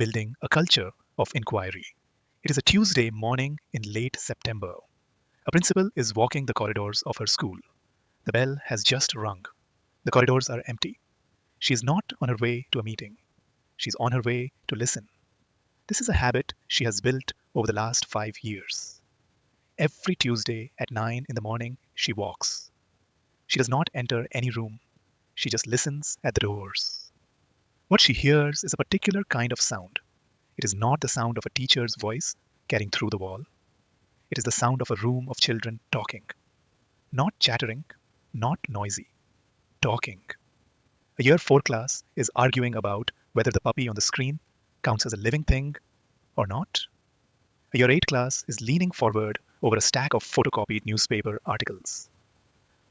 building a culture of inquiry. It is a Tuesday morning in late September. A principal is walking the corridors of her school. The bell has just rung. The corridors are empty. She is not on her way to a meeting. She's on her way to listen. This is a habit she has built over the last 5 years. Every Tuesday at 9 in the morning, she walks. She does not enter any room. She just listens at the doors. What she hears is a particular kind of sound. It is not the sound of a teacher's voice carrying through the wall. It is the sound of a room of children talking. Not chattering, not noisy. Talking. A year 4 class is arguing about whether the puppy on the screen counts as a living thing or not. A year 8 class is leaning forward over a stack of photocopied newspaper articles,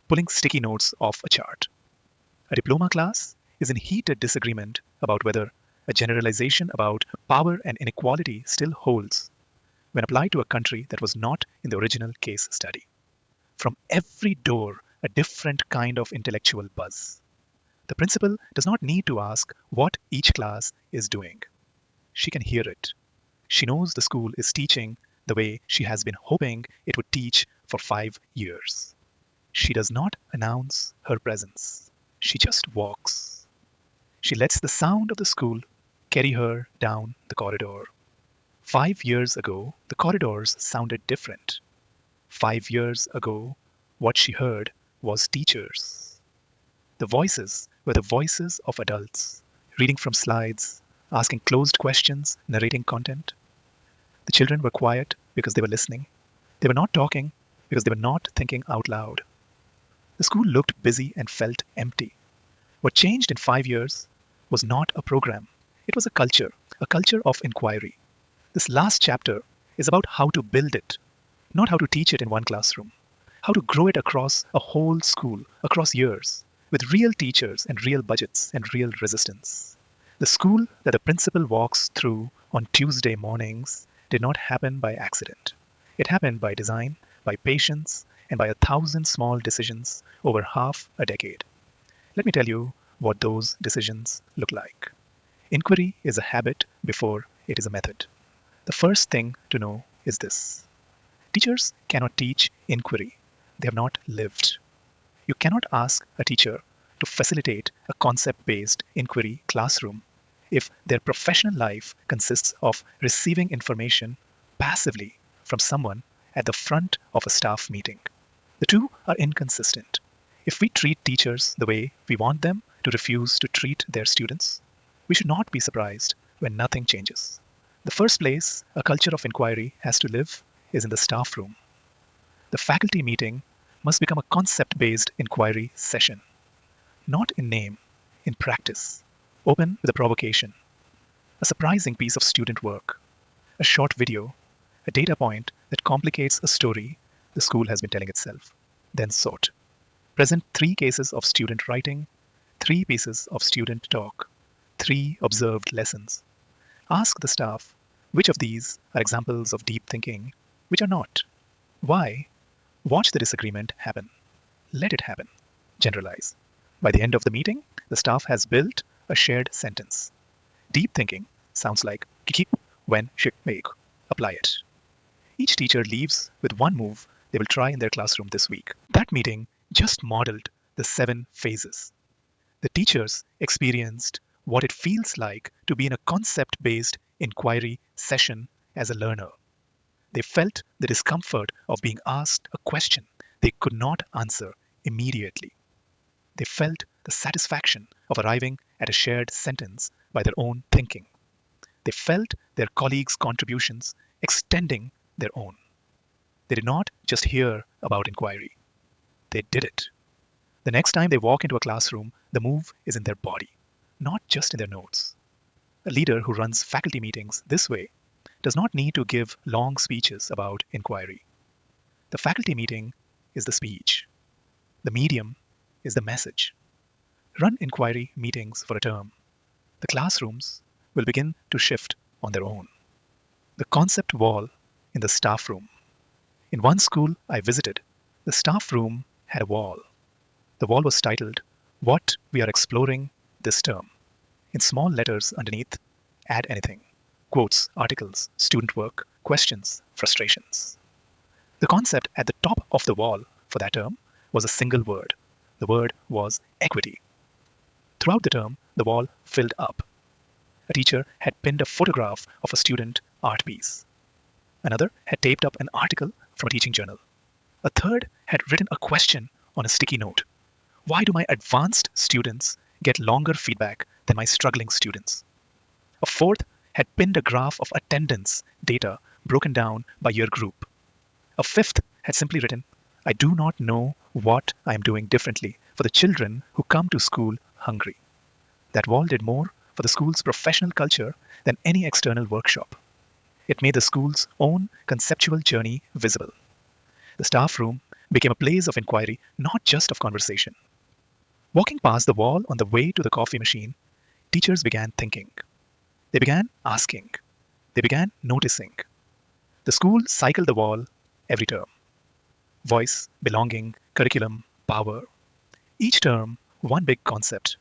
pulling sticky notes off a chart. A diploma class is in heated disagreement about whether a generalization about power and inequality still holds when applied to a country that was not in the original case study. From every door, a different kind of intellectual buzz. The principal does not need to ask what each class is doing. She can hear it. She knows the school is teaching the way she has been hoping it would teach for 5 years. She does not announce her presence. She just walks. She lets the sound of the school carry her down the corridor. 5 years ago, the corridors sounded different. 5 years ago, what she heard was teachers. The voices were the voices of adults, reading from slides, asking closed questions, narrating content. The children were quiet because they were listening. They were not talking because they were not thinking out loud. The school looked busy and felt empty. What changed in 5 years was not a program. It was a culture of inquiry. This last chapter is about how to build it, not how to teach it in one classroom, how to grow it across a whole school, across years, with real teachers and real budgets and real resistance. The school that the principal walks through on Tuesday mornings did not happen by accident. It happened by design, by patience, and by 1,000 small decisions over half a decade. Let me tell you what those decisions look like. Inquiry is a habit before it is a method. The first thing to know is this. Teachers cannot teach inquiry. They have not lived. You cannot ask a teacher to facilitate a concept-based inquiry classroom if their professional life consists of receiving information passively from someone at the front of a staff meeting. The two are inconsistent. If we treat teachers the way we want them to refuse to treat their students, we should not be surprised when nothing changes. The first place a culture of inquiry has to live is in the staff room. The faculty meeting must become a concept-based inquiry session, not in name, in practice, open with a provocation, a surprising piece of student work, a short video, a data point that complicates a story the school has been telling itself, then sort. Present 3 cases of student writing, 3 pieces of student talk, 3 observed lessons. Ask the staff which of these are examples of deep thinking, which are not. Why? Watch the disagreement happen. Let it happen. Generalize. By the end of the meeting, the staff has built a shared sentence. Deep thinking sounds like kiki when shik make. Apply it. Each teacher leaves with one move they will try in their classroom this week. That meeting just modeled the 7 phases. The teachers experienced what it feels like to be in a concept-based inquiry session as a learner. They felt the discomfort of being asked a question they could not answer immediately. They felt the satisfaction of arriving at a shared sentence by their own thinking. They felt their colleagues' contributions extending their own. They did not just hear about inquiry. They did it. The next time they walk into a classroom, the move is in their body, not just in their notes. A leader who runs faculty meetings this way does not need to give long speeches about inquiry. The faculty meeting is the speech. The medium is the message. Run inquiry meetings for a term. The classrooms will begin to shift on their own. The concept wall in the staff room. In one school I visited, the staff room had a wall. The wall was titled, "What we are exploring this term." In small letters underneath, add anything. Quotes, articles, student work, questions, frustrations. The concept at the top of the wall for that term was a single word. The word was equity. Throughout the term, the wall filled up. A teacher had pinned a photograph of a student art piece. Another had taped up an article from a teaching journal. A third had written a question on a sticky note. Why do my advanced students get longer feedback than my struggling students? A fourth had pinned a graph of attendance data broken down by year group. A fifth had simply written, I do not know what I am doing differently for the children who come to school hungry. That wall did more for the school's professional culture than any external workshop. It made the school's own conceptual journey visible. The staff room became a place of inquiry, not just of conversation. Walking past the wall on the way to the coffee machine, teachers began thinking. They began asking. They began noticing. The school cycled the wall every term. Voice, belonging, curriculum, power. Each term, one big concept.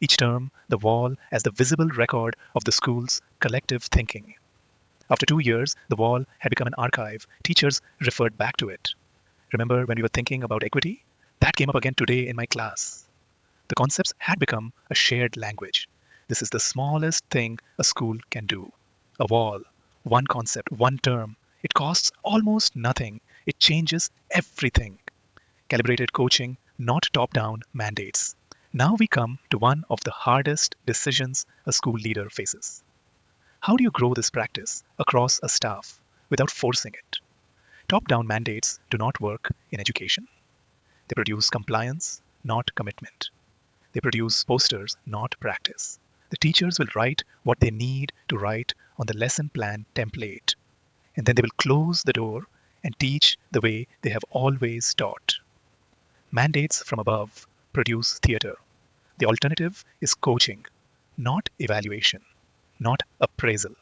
Each term, the wall as the visible record of the school's collective thinking. After 2 years, the wall had become an archive. Teachers referred back to it. Remember when we were thinking about equity? That came up again today in my class. The concepts had become a shared language. This is the smallest thing a school can do. A wall, one concept, one term. It costs almost nothing. It changes everything. Calibrated coaching, not top-down mandates. Now we come to one of the hardest decisions a school leader faces. How do you grow this practice across a staff without forcing it? Top-down mandates do not work in education. They produce compliance, not commitment. They produce posters, not practice. The teachers will write what they need to write on the lesson plan template, and then they will close the door and teach the way they have always taught. Mandates from above produce theater. The alternative is coaching, not evaluation, not appraisal.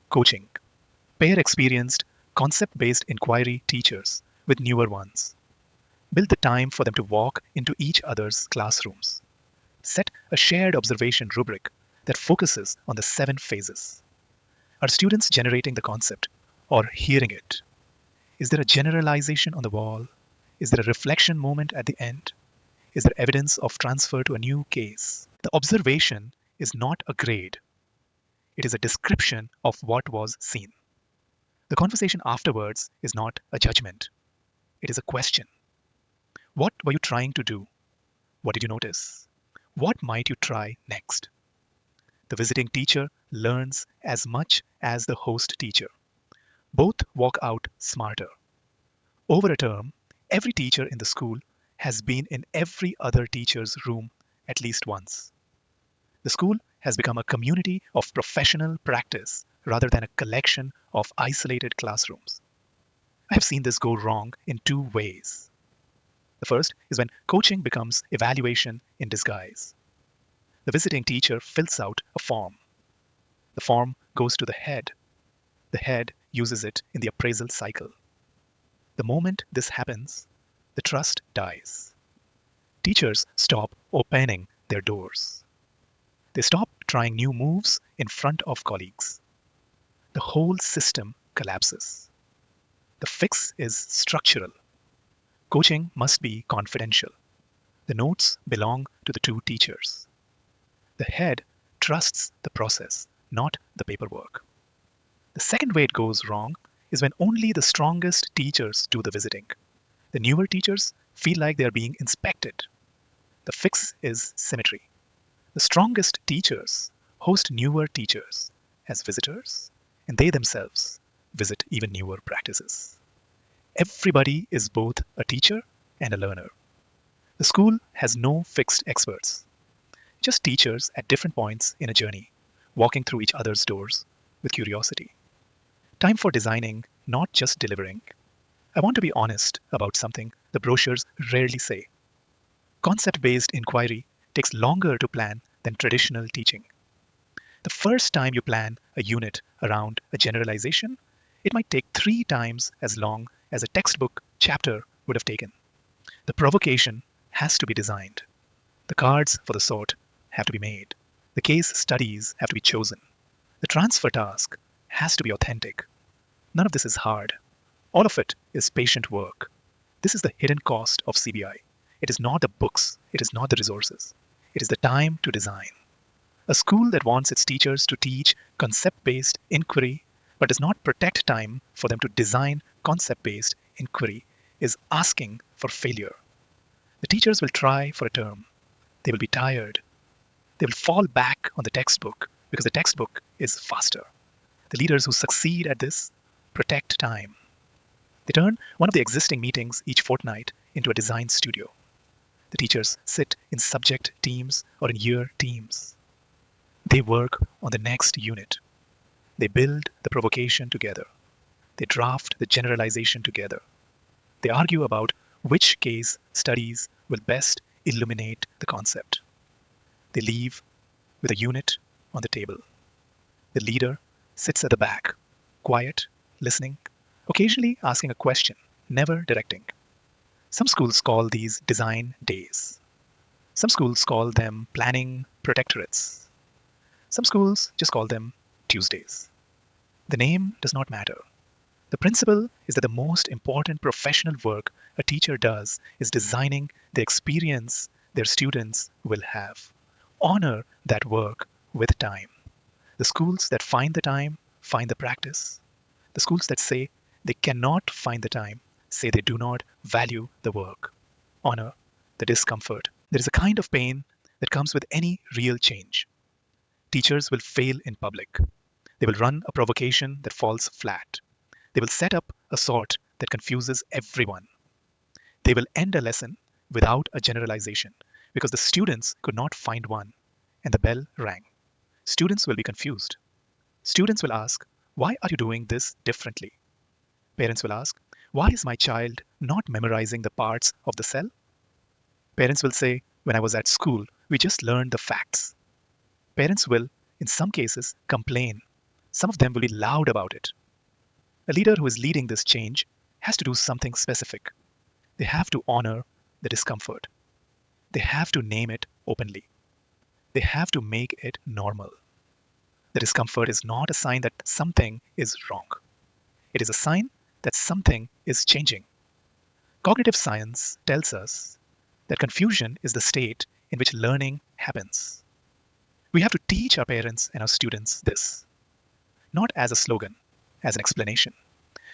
Coaching. Pair experienced, concept-based inquiry teachers with newer ones. Build the time for them to walk into each other's classrooms. Set a shared observation rubric that focuses on the 7 phases. Are students generating the concept or hearing it? Is there a generalization on the wall? Is there a reflection moment at the end? Is there evidence of transfer to a new case? The observation is not a grade. It is a description of what was seen. The conversation afterwards is not a judgment. It is a question. What were you trying to do? What did you notice? What might you try next? The visiting teacher learns as much as the host teacher. Both walk out smarter. Over a term, every teacher in the school has been in every other teacher's room at least once. The school has become a community of professional practice rather than a collection of isolated classrooms. I have seen this go wrong in 2 ways. The first is when coaching becomes evaluation in disguise. The visiting teacher fills out a form. The form goes to the head. The head uses it in the appraisal cycle. The moment this happens, the trust dies. Teachers stop opening their doors. They stop trying new moves in front of colleagues. The whole system collapses. The fix is structural. Coaching must be confidential. The notes belong to the 2 teachers. The head trusts the process, not the paperwork. The second way it goes wrong is when only the strongest teachers do the visiting. The newer teachers feel like they are being inspected. The fix is symmetry. The strongest teachers host newer teachers as visitors, and they themselves visit even newer practices. Everybody is both a teacher and a learner. The school has no fixed experts, just teachers at different points in a journey, walking through each other's doors with curiosity. Time for designing, not just delivering. I want to be honest about something the brochures rarely say. Concept-based inquiry takes longer to plan than traditional teaching. The first time you plan a unit around a generalization, it might take 3 times as long as a textbook chapter would have taken. The provocation has to be designed. The cards for the sort have to be made. The case studies have to be chosen. The transfer task has to be authentic. None of this is hard. All of it is patient work. This is the hidden cost of CBI. It is not the books, it is not the resources. It is the time to design. A school that wants its teachers to teach concept-based inquiry but does not protect time for them to design concept-based inquiry is asking for failure. The teachers will try for a term. They will be tired. They will fall back on the textbook because the textbook is faster. The leaders who succeed at this protect time. They turn one of the existing meetings each fortnight into a design studio. The teachers sit in subject teams or in year teams. They work on the next unit. They build the provocation together. They draft the generalization together. They argue about which case studies will best illuminate the concept. They leave with a unit on the table. The leader sits at the back, quiet, listening, occasionally asking a question, never directing. Some schools call these design days. Some schools call them planning protectorates. Some schools just call them Tuesdays. The name does not matter. The principle is that the most important professional work a teacher does is designing the experience their students will have. Honor that work with time. The schools that find the time find the practice. The schools that say they cannot find the time say they do not value the work. Honor the discomfort. There is a kind of pain that comes with any real change. Teachers will fail in public. They will run a provocation that falls flat. They will set up a sort that confuses everyone. They will end a lesson without a generalization because the students could not find one and the bell rang. Students will be confused. Students will ask, why are you doing this differently? Parents will ask, why is my child not memorizing the parts of the cell? Parents will say, when I was at school, we just learned the facts. Parents will, in some cases, complain. Some of them will be loud about it. A leader who is leading this change has to do something specific. They have to honor the discomfort. They have to name it openly. They have to make it normal. The discomfort is not a sign that something is wrong. It is a sign that something is changing. Cognitive science tells us that confusion is the state in which learning happens. We have to teach our parents and our students this, not as a slogan, as an explanation.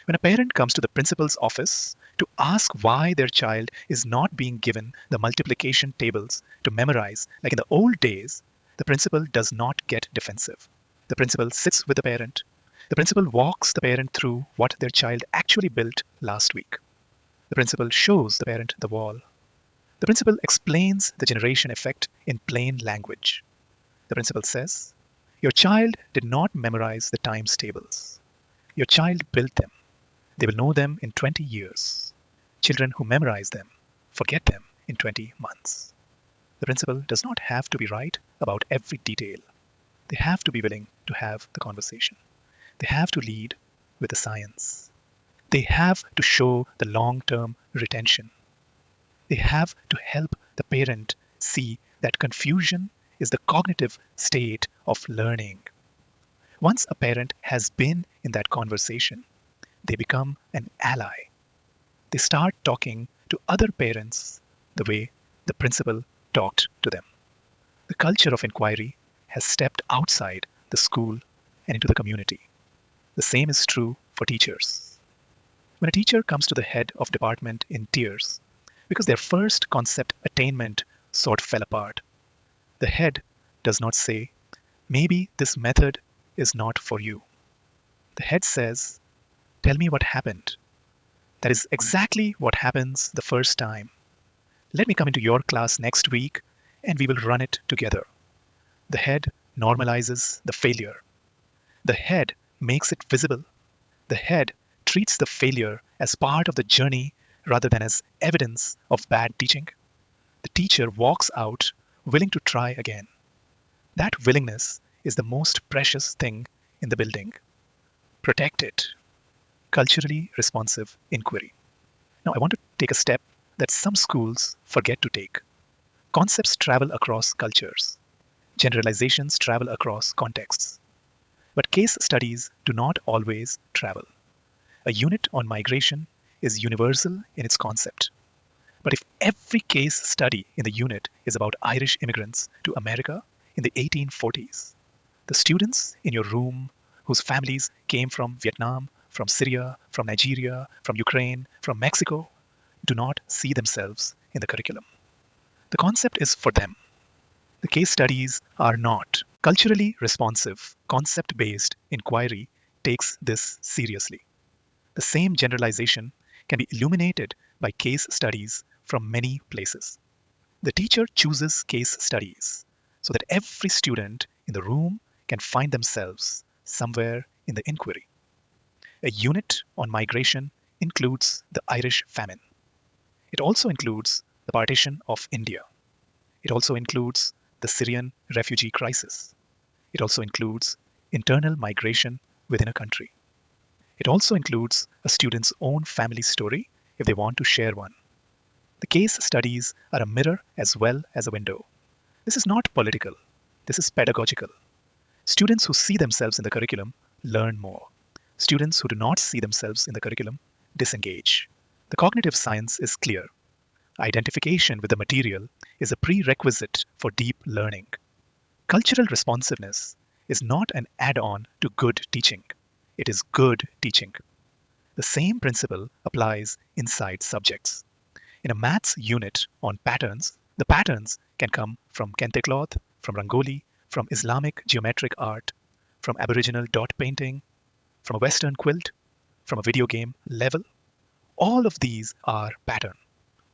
When a parent comes to the principal's office to ask why their child is not being given the multiplication tables to memorize like in the old days, the principal does not get defensive. The principal sits with the parent. The principal walks the parent through what their child actually built last week. The principal shows the parent the wall. The principal explains the generation effect in plain language. The principal says, your child did not memorize the times tables. Your child built them. They will know them in 20 years. Children who memorize them forget them in 20 months. The principal does not have to be right about every detail. They have to be willing to have the conversation. They have to lead with the science. They have to show the long-term retention. They have to help the parent see that confusion is the cognitive state of learning. Once a parent has been in that conversation, they become an ally. They start talking to other parents the way the principal talked to them. The culture of inquiry has stepped outside the school and into the community. The same is true for teachers. When a teacher comes to the head of department in tears because their first concept attainment sort fell apart, the head does not say, maybe this method is not for you. The head says, tell me what happened. That is exactly what happens the first time. Let me come into your class next week and we will run it together. The head normalizes the failure. The head makes it visible. The head treats the failure as part of the journey rather than as evidence of bad teaching. The teacher walks out willing to try again. That willingness is the most precious thing in the building. Protect it. Culturally responsive inquiry. Now, I want to take a step that some schools forget to take. Concepts travel across cultures. Generalizations travel across contexts. But case studies do not always travel. A unit on migration is universal in its concept. But if every case study in the unit is about Irish immigrants to America in the 1840s, the students in your room whose families came from Vietnam, from Syria, from Nigeria, from Ukraine, from Mexico, do not see themselves in the curriculum. The concept is for them. The case studies are not. Culturally responsive, concept based inquiry takes this seriously. The same generalization can be illuminated by case studies from many places. The teacher chooses case studies so that every student in the room can find themselves somewhere in the inquiry. A unit on migration includes the Irish famine. It also includes the partition of India. It also includes the Syrian refugee crisis. It also includes internal migration within a country. It also includes a student's own family story if they want to share one. The case studies are a mirror as well as a window. This is not political. This is pedagogical. Students who see themselves in the curriculum learn more. Students who do not see themselves in the curriculum disengage. The cognitive science is clear. Identification with the material is a prerequisite for deep learning. Cultural responsiveness is not an add-on to good teaching. It is good teaching. The same principle applies inside subjects. In a maths unit on patterns, the patterns can come from kente cloth, from rangoli, from Islamic geometric art, from Aboriginal dot painting, from a Western quilt, from a video game level. All of these are pattern.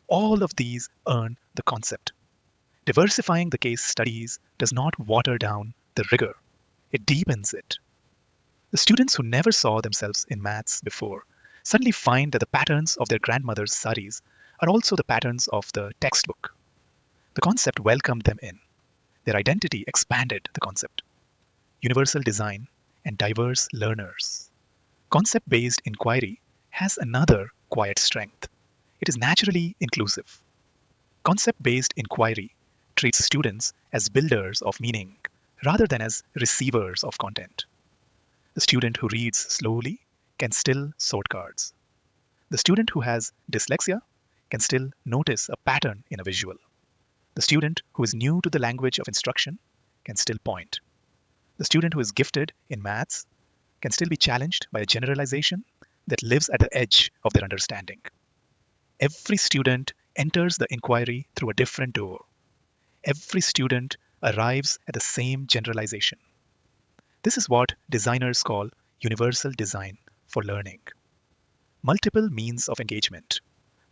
All of these earn the concept. Diversifying the case studies does not water down the rigor. It deepens it. The students who never saw themselves in maths before suddenly find that the patterns of their grandmother's saris are also the patterns of the textbook. The concept welcomed them in. Their identity expanded the concept. Universal design and diverse learners. Concept-based inquiry has another quiet strength. It is naturally inclusive. Concept-based inquiry treats students as builders of meaning rather than as receivers of content. The student who reads slowly can still sort cards. The student who has dyslexia can still notice a pattern in a visual. The student who is new to the language of instruction can still point. The student who is gifted in maths can still be challenged by a generalization that lives at the edge of their understanding. Every student enters the inquiry through a different door. Every student arrives at the same generalization. This is what designers call universal design for learning. Multiple means of engagement,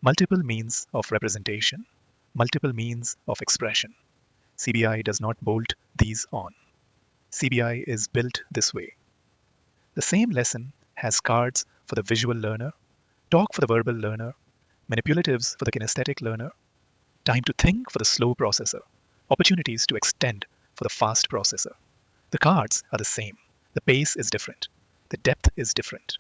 multiple means of representation, multiple means of expression. CBI does not bolt these on. CBI is built this way. The same lesson has cards for the visual learner, talk for the verbal learner, manipulatives for the kinesthetic learner, time to think for the slow processor, opportunities to extend for the fast processor. The cards are the same. The pace is different. The depth is different.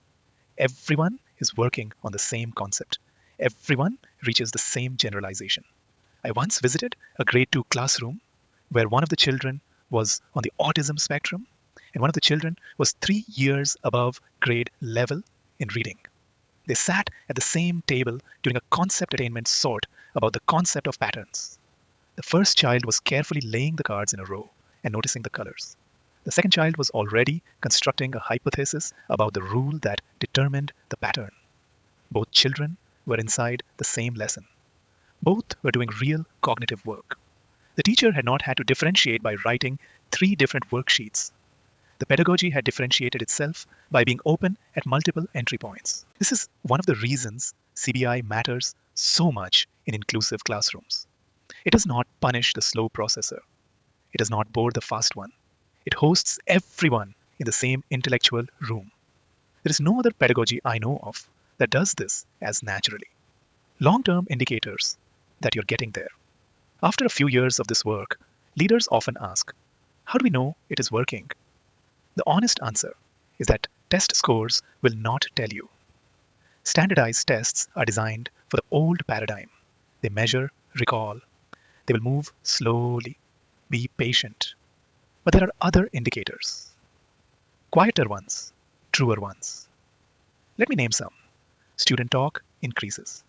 Everyone is working on the same concept. Everyone reaches the same generalization. I once visited a grade 2 classroom where one of the children was on the autism spectrum and one of the children was 3 years above grade level in reading. They sat at the same table during a concept attainment sort about the concept of patterns. The first child was carefully laying the cards in a row and noticing the colors. The second child was already constructing a hypothesis about the rule that determined the pattern. Both children were inside the same lesson. Both were doing real cognitive work. The teacher had not had to differentiate by writing 3 different worksheets. The pedagogy had differentiated itself by being open at multiple entry points. This is one of the reasons CBI matters so much in inclusive classrooms. It does not punish the slow processor. It does not bore the fast one. It hosts everyone in the same intellectual room. There is no other pedagogy I know of that does this as naturally. Long-term indicators that you're getting there. After a few years of this work, leaders often ask, how do we know it is working? The honest answer is that test scores will not tell you. Standardized tests are designed for the old paradigm. They measure, recall. They will move slowly. Be patient. But there are other indicators. quieter ones, truer ones. Let me name some. Student talk increases.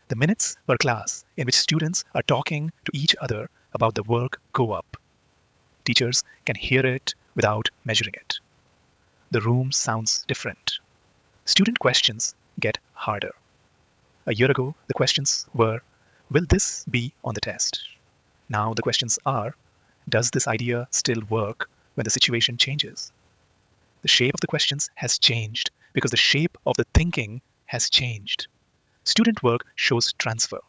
The minutes per class in which students are talking to each other about the work go up. Teachers can hear it without measuring it. The room sounds different. Student questions get harder. A year ago, the questions were, will this be on the test? Now the questions are, does this idea still work when the situation changes? The shape of the questions has changed because the shape of the thinking has changed. Student work shows transfer.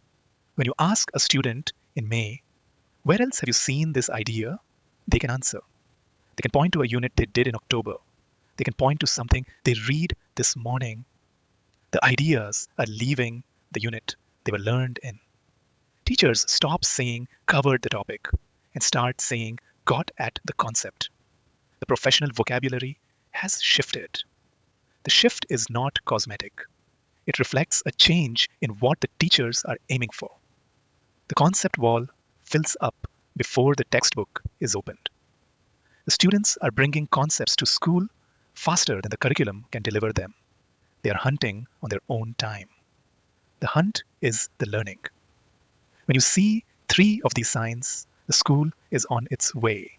When you ask a student in May, where else have you seen this idea? They can answer. They can point to a unit they did in October. They can point to something they read this morning. The ideas are leaving the unit they were learned in. Teachers stop saying covered the topic and start saying got at the concept. The professional vocabulary has shifted. The shift is not cosmetic. It reflects a change in what the teachers are aiming for. The concept wall fills up before the textbook is opened. The students are bringing concepts to school faster than the curriculum can deliver them. They are hunting on their own time. The hunt is the learning. When you see 3 of these signs, the school is on its way.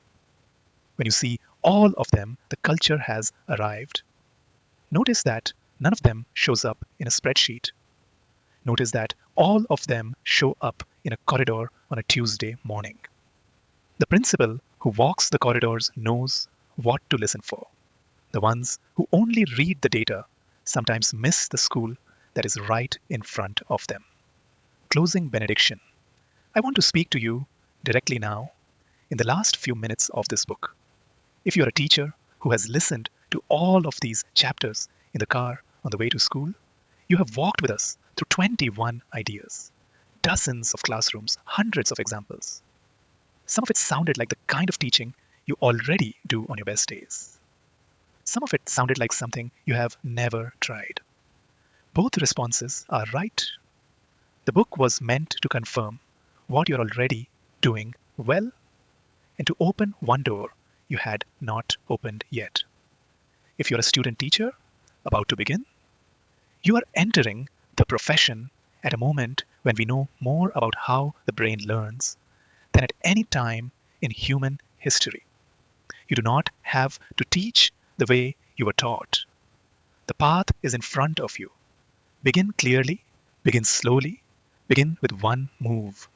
When you see all of them, the culture has arrived. Notice that none of them shows up in a spreadsheet. Notice that all of them show up in a corridor on a Tuesday morning. The principal who walks the corridors knows what to listen for. The ones who only read the data sometimes miss the school that is right in front of them. Closing benediction. I want to speak to you directly now in the last few minutes of this book. If you are a teacher who has listened to all of these chapters in the car on the way to school, you have walked with us through 21 ideas, dozens of classrooms, hundreds of examples. Some of it sounded like the kind of teaching you already do on your best days. Some of it sounded like something you have never tried. Both responses are right. The book was meant to confirm what you're already doing well and to open one door you had not opened yet. If you're a student teacher about to begin, you are entering the profession at a moment when we know more about how the brain learns than at any time in human history. You do not have to teach the way you were taught. The path is in front of you. Begin clearly, begin slowly, begin with one move.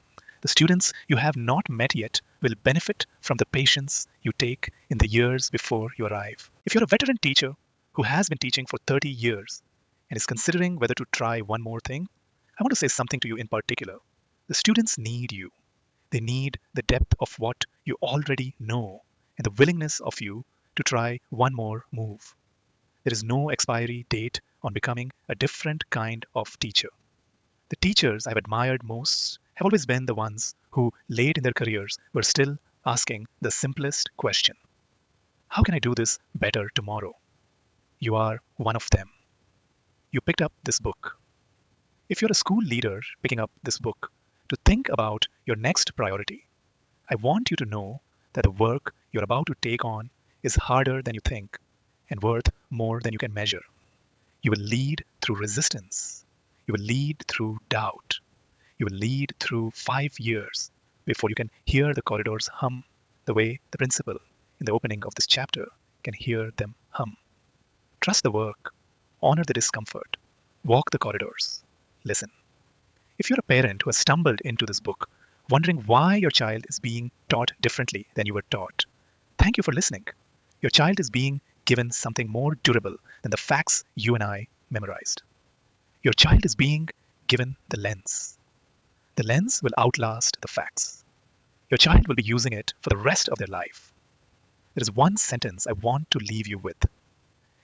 The students you have not met yet will benefit from the patience you take in the years before you arrive. If you're a veteran teacher who has been teaching for 30 years and is considering whether to try one more thing, I want to say something to you in particular. The students need you. They need the depth of what you already know and the willingness of you to try one more move. There is no expiry date on becoming a different kind of teacher. The teachers I've admired most have always been the ones who, late in their careers, were still asking the simplest question. How can I do this better tomorrow? You are one of them. You picked up this book. If you're a school leader picking up this book to think about your next priority, I want you to know that the work you're about to take on is harder than you think and worth more than you can measure. You will lead through resistance. You will lead through doubt. You will lead through 5 years before you can hear the corridors hum the way the principal in the opening of this chapter can hear them hum. Trust the work. Honor the discomfort. Walk the corridors. Listen. If you're a parent who has stumbled into this book, wondering why your child is being taught differently than you were taught, thank you for listening. Your child is being given something more durable than the facts you and I memorized. Your child is being given the lens. The lens will outlast the facts. Your child will be using it for the rest of their life. There is one sentence I want to leave you with.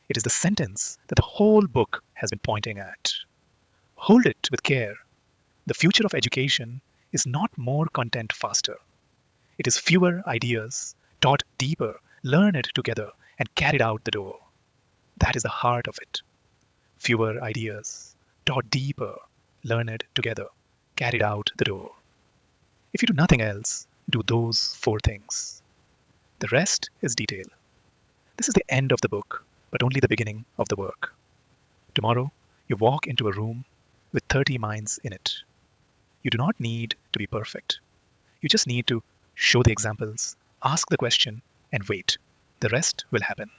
It is the sentence that the whole book has been pointing at. Hold it with care. The future of education is not more content faster. It is fewer ideas, taught deeper, learn it together, and carried out the door. That is the heart of it. Fewer ideas, taught deeper, learned together, carried out the door. If you do nothing else, do those 4 things. The rest is detail. This is the end of the book. but only the beginning of the work. Tomorrow, you walk into a room with 30 minds in it. You do not need to be perfect. You just need to show the examples, ask the question, and wait. The rest will happen.